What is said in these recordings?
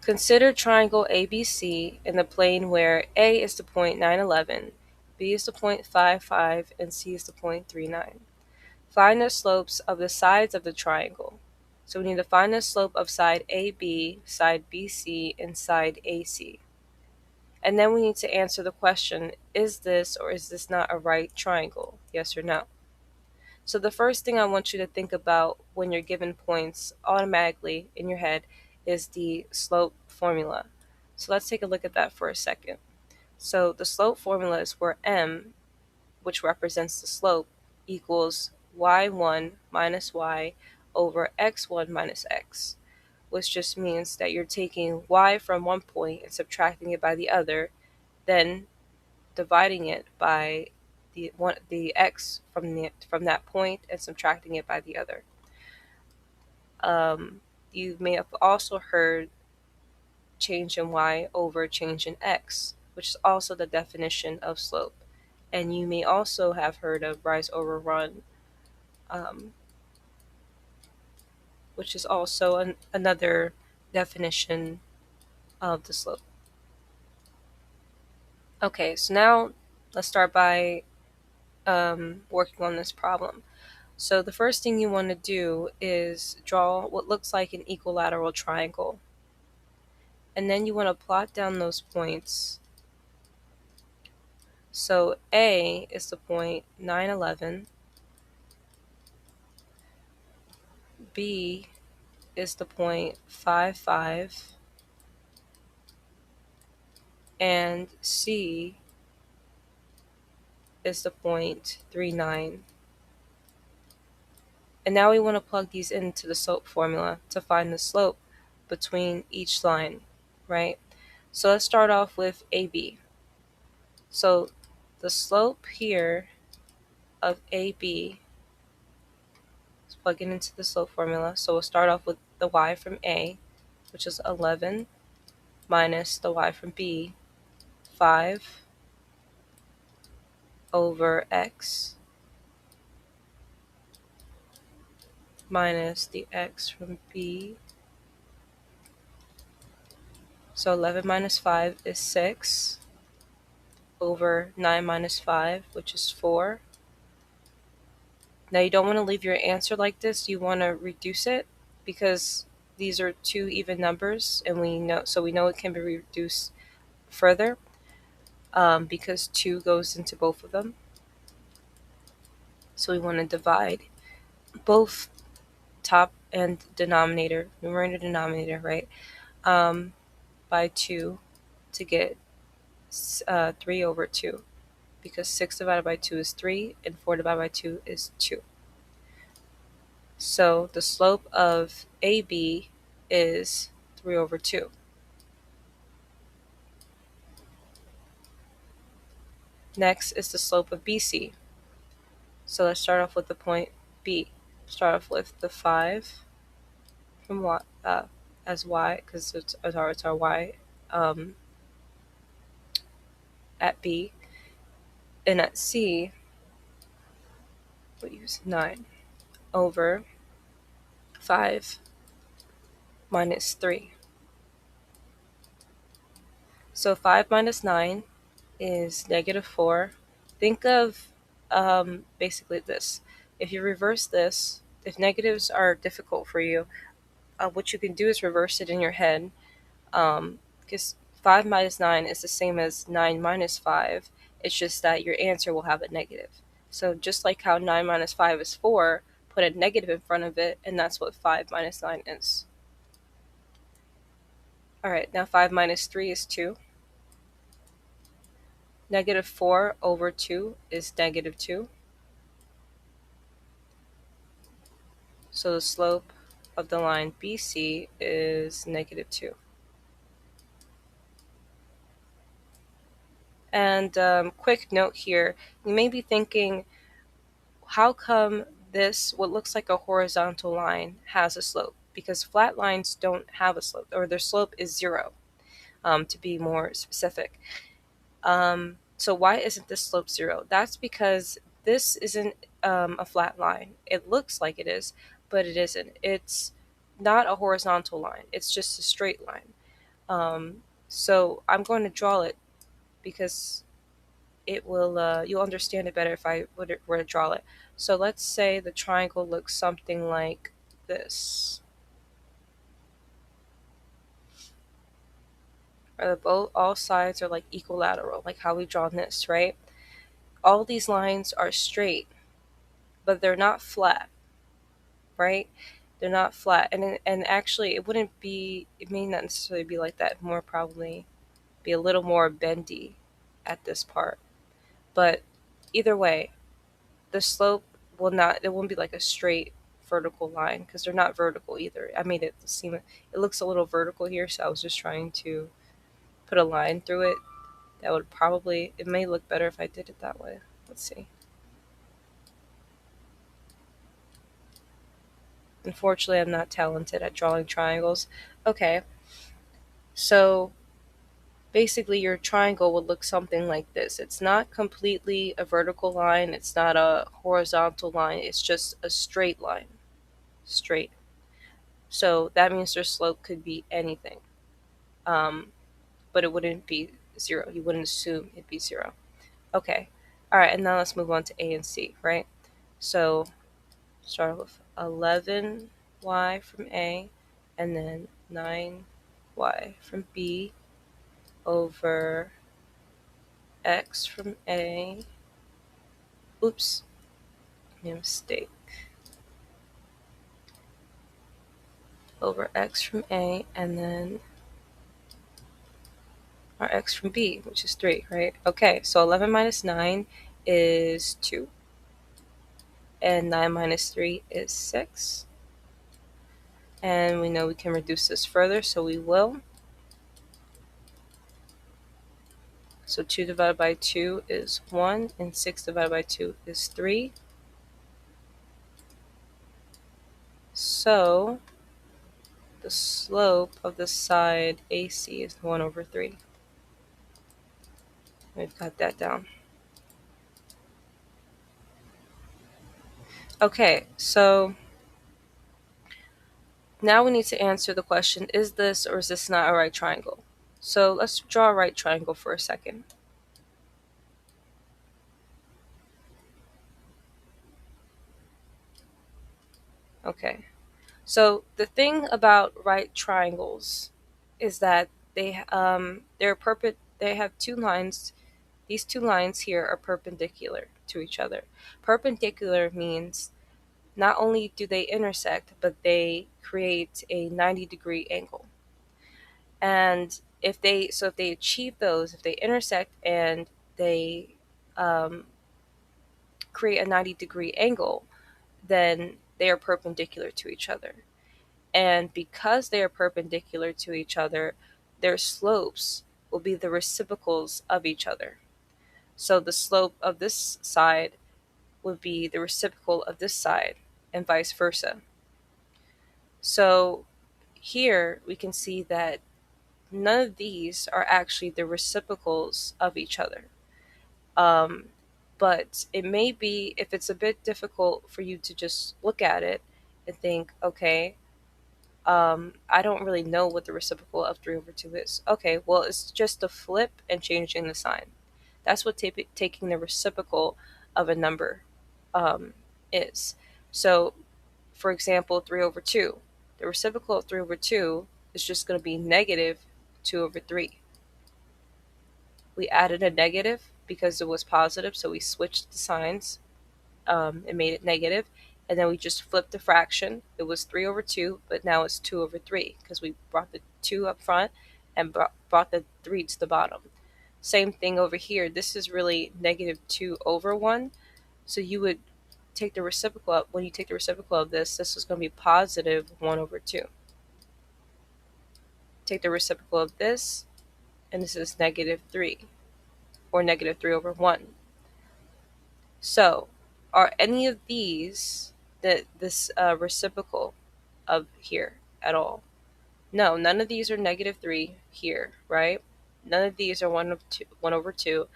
Consider triangle ABC in the plane where A is the point 911, B is the point 55, and C is the point 39. Find the slopes of the sides of the triangle. So we need to find the slope of side AB, side BC, and side AC. And then we need to answer the question, is this or is this not a right triangle? Yes or no? So the first thing I want you to think about when you're given points automatically in your head is the slope formula. So let's take a look at that for a second. So the slope formula is where m, which represents the slope, equals y1 minus y over x1 minus x, which just means that you're taking y from one point and subtracting it by the other, then dividing it by the x from that point and subtracting it by the other. You may have also heard change in y over change in x, which is also the definition of slope. And you may also have heard of rise over run, um, which is also another definition of the slope. Okay, so now let's start by working on this problem. So the first thing you want to do is draw what looks like an equilateral triangle. And then you want to plot down those points. So A is the point 911, B is the point 55, and C is the point 39. And now we want to plug these into the slope formula to find the slope between each line, right? So let's start off with AB. So the slope here of AB, let's plug it into the slope formula. So we'll start off with the y from A, which is 11, minus the y from B, 5 over x, minus the x from B. So 11 minus 5 is 6 over 9 minus 5, which is 4. Now you don't want to leave your answer like this. You want to reduce it because these are two even numbers, and we know it can be reduced further because 2 goes into both of them. So we want to divide both top and denominator, numerator denominator, right, by 2 to get 3 over 2, because 6 divided by 2 is 3 and 4 divided by 2 is 2. So the slope of AB is 3 over 2. Next is the slope of BC. So let's start off with the point B. Start off with the 5 from y, as y, because it's our y at B. And at C, we'll use 9 over 5 minus 3. So 5 minus 9 is negative 4. Think of basically this. If you reverse this, if negatives are difficult for you, what you can do is reverse it in your head, because 5 minus 9 is the same as 9 minus 5. It's just that your answer will have a negative. So just like how 9 minus 5 is 4, put a negative in front of it, and that's what 5 minus 9 is. Alright, now 5 minus 3 is 2. Negative 4 over 2 is negative 2. So the slope of the line BC is negative 2. And quick note here, you may be thinking, how come this, what looks like a horizontal line, has a slope? Because flat lines don't have a slope, or their slope is 0, to be more specific. So why isn't this slope 0? That's because this isn't a flat line. It looks like it is, but it isn't. It's not a horizontal line. It's just a straight line. So I'm going to draw it because it will you'll understand it better if I were to draw it. So let's say the triangle looks something like this. Or both all sides are like equilateral, like how we draw this, right? All these lines are straight, but they're not flat, right? They're not flat, and actually, it may not necessarily be like that. More probably be a little more bendy at this part, but either way, the slope will not. It won't be like a straight vertical line because they're not vertical either. I made it seem it looks a little vertical here, so I was just trying to put a line through it. That would probably it may look better if I did it that way. Let's see. Unfortunately, I'm not talented at drawing triangles. Okay, so basically your triangle would look something like this. It's not completely a vertical line, it's not a horizontal line, it's just a straight line. Straight. So that means their slope could be anything. Um, but it wouldn't be zero. You wouldn't assume it'd be zero. Okay. All right, and now let's move on to A and C, right? So start with 11y from A and then 9y from B over x from A. Oops, made a mistake. Over x from A and then our x from B, which is 3, right? Okay, so 11 minus 9 is 2. And 9 minus 3 is 6. And we know we can reduce this further, so we will. So 2 divided by 2 is 1, and 6 divided by 2 is 3. So the slope of the side AC is 1 over 3. We've got that down. Okay, so now we need to answer the question, is this or is this not a right triangle? So let's draw a right triangle for a second. Okay, so the thing about right triangles is that they have two lines. These two lines here are perpendicular to each other. Perpendicular means not only do they intersect, but they create a 90-degree angle. And if they achieve those, if they intersect and they um, create a 90-degree angle, then they are perpendicular to each other. And because they are perpendicular to each other, their slopes will be the reciprocals of each other. So the slope of this side would be the reciprocal of this side, and vice versa. So here we can see that none of these are actually the reciprocals of each other. Um, but it may be, if it's a bit difficult for you to just look at it and think, okay, I don't really know what the reciprocal of 3 over 2 is. Okay, well, it's just a flip and changing the sign. That's what taking the reciprocal of a number um, is. So, for example, 3 over 2. The reciprocal of 3 over 2 is just going to be negative 2 over 3. We added a negative because it was positive, so we switched the signs and made it negative, and then we just flipped the fraction. It was 3 over 2, but now it's 2 over 3 because we brought the 2 up front and brought the 3 to the bottom. Same thing over here. This is really negative 2 over 1, so you would take the reciprocal of, when you take the reciprocal of this is going to be positive 1 over 2. Take the reciprocal of this, and this is negative 3, or negative 3 over 1. So, are any of these this reciprocal of here at all? No, none of these are negative 3 here, right? None of these are 1 over 2,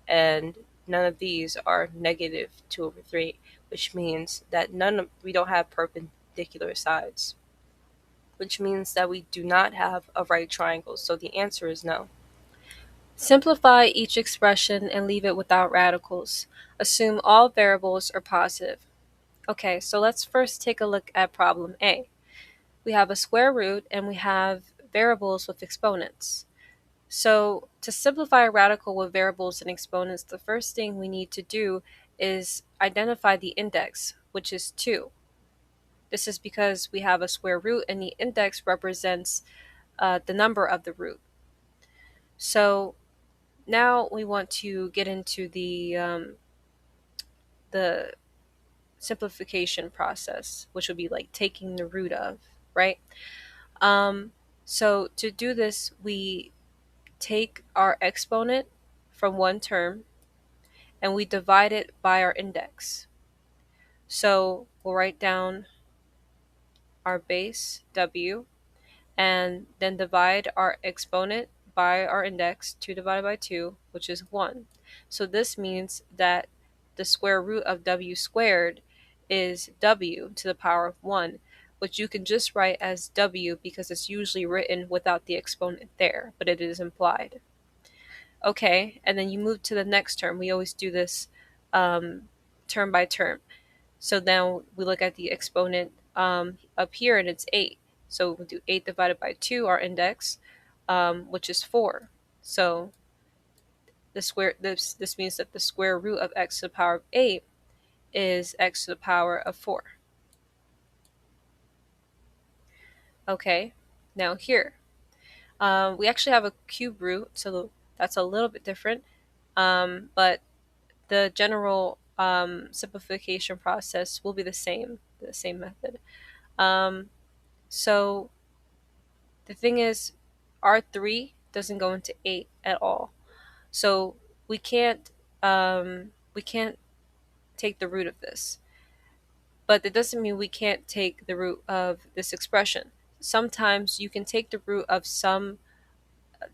and none of these are negative 2 over 3, which means that we don't have perpendicular sides. which means that we do not have a right triangle, so the answer is no. Simplify each expression and leave it without radicals. Assume all variables are positive. Okay, so let's first take a look at problem A. We have a square root and we have variables with exponents. So to simplify a radical with variables and exponents, the first thing we need to do is identify the index, which is 2. This is because we have a square root and the index represents the number of the root. So now we want to get into the simplification process, which would be like taking the root of, right? So to do this, we take our exponent from one term and we divide it by our index. So we'll write down our base w and then divide our exponent by our index, 2 divided by 2, which is 1. So this means that the square root of w squared is w to the power of 1, which you can just write as w because it's usually written without the exponent there, but it is implied. Okay, and then you move to the next term. We always do this term by term. So now we look at the exponent up here, and it's 8. So we'll do 8 divided by 2, our index, which is 4. So this means that the square root of x to the power of 8 is x to the power of 4. Okay, now here, we actually have a cube root, so that's a little bit different, but the general simplification process will be the same method. So the thing is, R3 doesn't go into 8 at all. So we can't take the root of this. But that doesn't mean we can't take the root of this expression. Sometimes you can take the root of some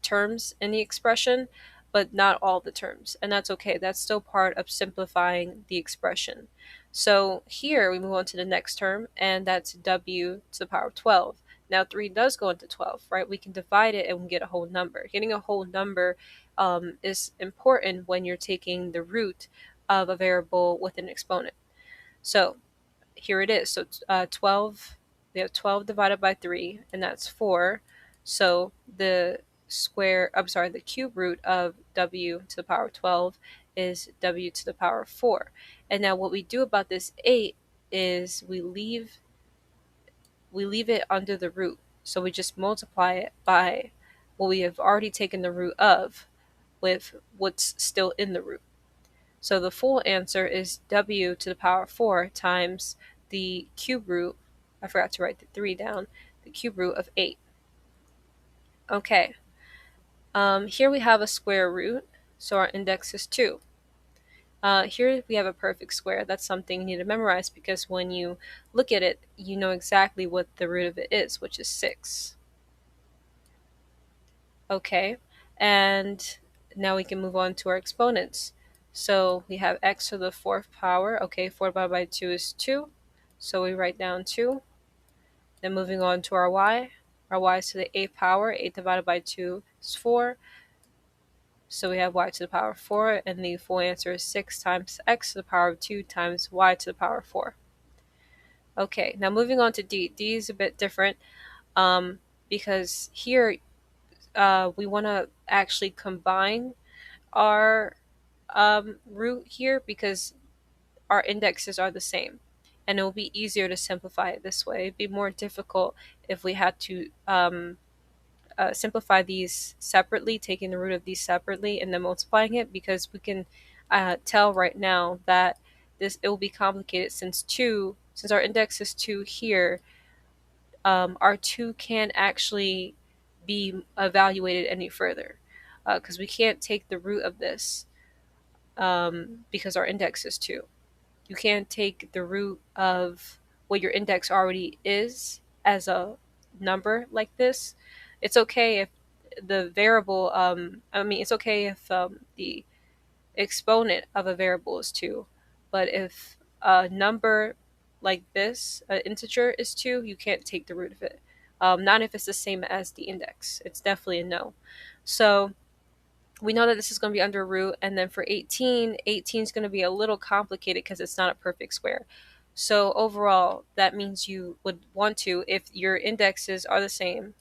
terms in the expression, but not all the terms. And that's okay. That's still part of simplifying the expression. So here we move on to the next term, and that's w to the power of 12. Now 3 does go into 12, right? We can divide it and we get a whole number. Getting a whole number is important when you're taking the root of a variable with an exponent. So here it is. So 12, we have 12 divided by 3, and that's 4. So the cube root of w to the power of 12 is w to the power of 4. And now what we do about this 8 is we leave it under the root. So we just multiply it by what we have already taken the root of with what's still in the root. So the full answer is w to the power of 4 times the cube root, I forgot to write the 3 down, the cube root of 8. Okay, here we have a square root, so our index is 2. Here we have a perfect square. That's something you need to memorize because when you look at it, you know exactly what the root of it is, which is 6. Okay, and now we can move on to our exponents. So we have x to the 4th power. Okay, 4 divided by 2 is 2. So we write down 2. Then moving on to our y. Our y is to the 8th power. 8 divided by 2 is 4. So we have y to the power of 4. And the full answer is 6 times x to the power of 2 times y to the power of 4. Okay, now moving on to d. D is a bit different because here we want to actually combine our root here because our indexes are the same, and it will be easier to simplify it this way. It'd be more difficult if we had to simplify these separately, taking the root of these separately and then multiplying it, because we can tell right now that it will be complicated since our index is 2 here. Our 2 can't actually be evaluated any further because we can't take the root of this because our index is 2. You can't take the root of what your index already is as a number like this. It's okay if the variable, it's okay if the exponent of a variable is 2, but if a number like this, an integer, is 2, you can't take the root of it. not if it's the same as the index. It's definitely a no. So we know that this is going to be under root. And then for 18, 18 is going to be a little complicated because it's not a perfect square. So overall, that means you would want to, if your indexes are the same,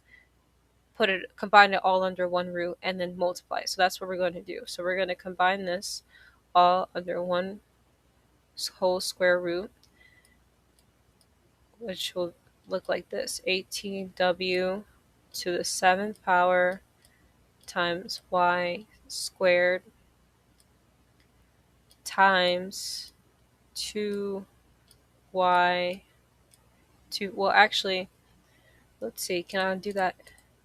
combine it all under one root and then multiply. So that's what we're going to do. So we're going to combine this all under one whole square root, which will look like this: 18w to the 7th power times y squared times 2y well, actually, let's see, can I do that?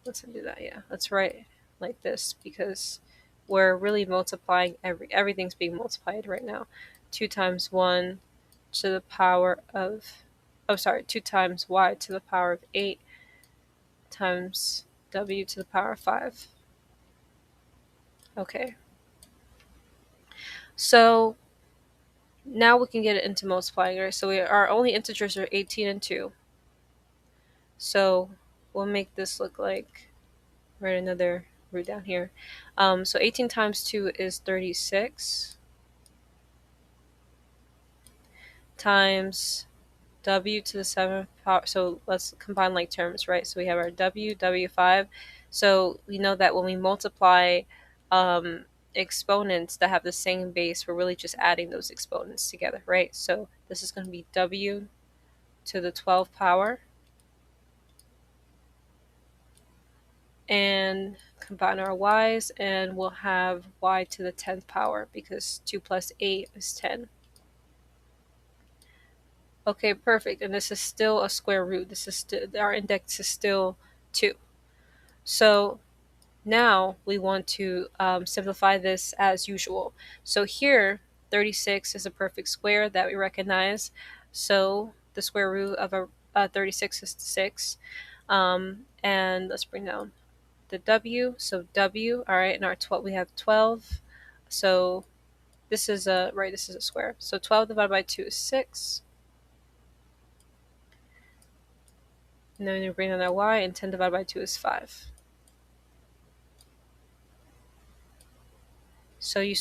Let's undo that. Yeah, let's write like this because we're really multiplying, everything's being multiplied right now. 2 times 1 to the power of, 2 times y to the power of 8 times w to the power of 5. Okay, so now we can get it into multiplying, right? So our only integers are 18 and 2. So we'll make this look like, write another root down here. So 18 times 2 is 36 times w to the 7th power. So let's combine like terms, right? So we have our w5. So we know that when we multiply exponents that have the same base, we're really just adding those exponents together, right? So this is going to be w to the 12th power. And combine our y's, and we'll have y to the 10th power because 2 plus 8 is 10. Okay, perfect. And this is still a square root. This is our index is still 2. So now we want to simplify this as usual. So here, 36 is a perfect square that we recognize. So the square root of a 36 is 6. And let's bring down the w. So w, all right, in our 12, we have 12. So this is this is a square. So 12 divided by 2 is 6. And then you bring down that y, and 10 divided by 2 is 5. So you start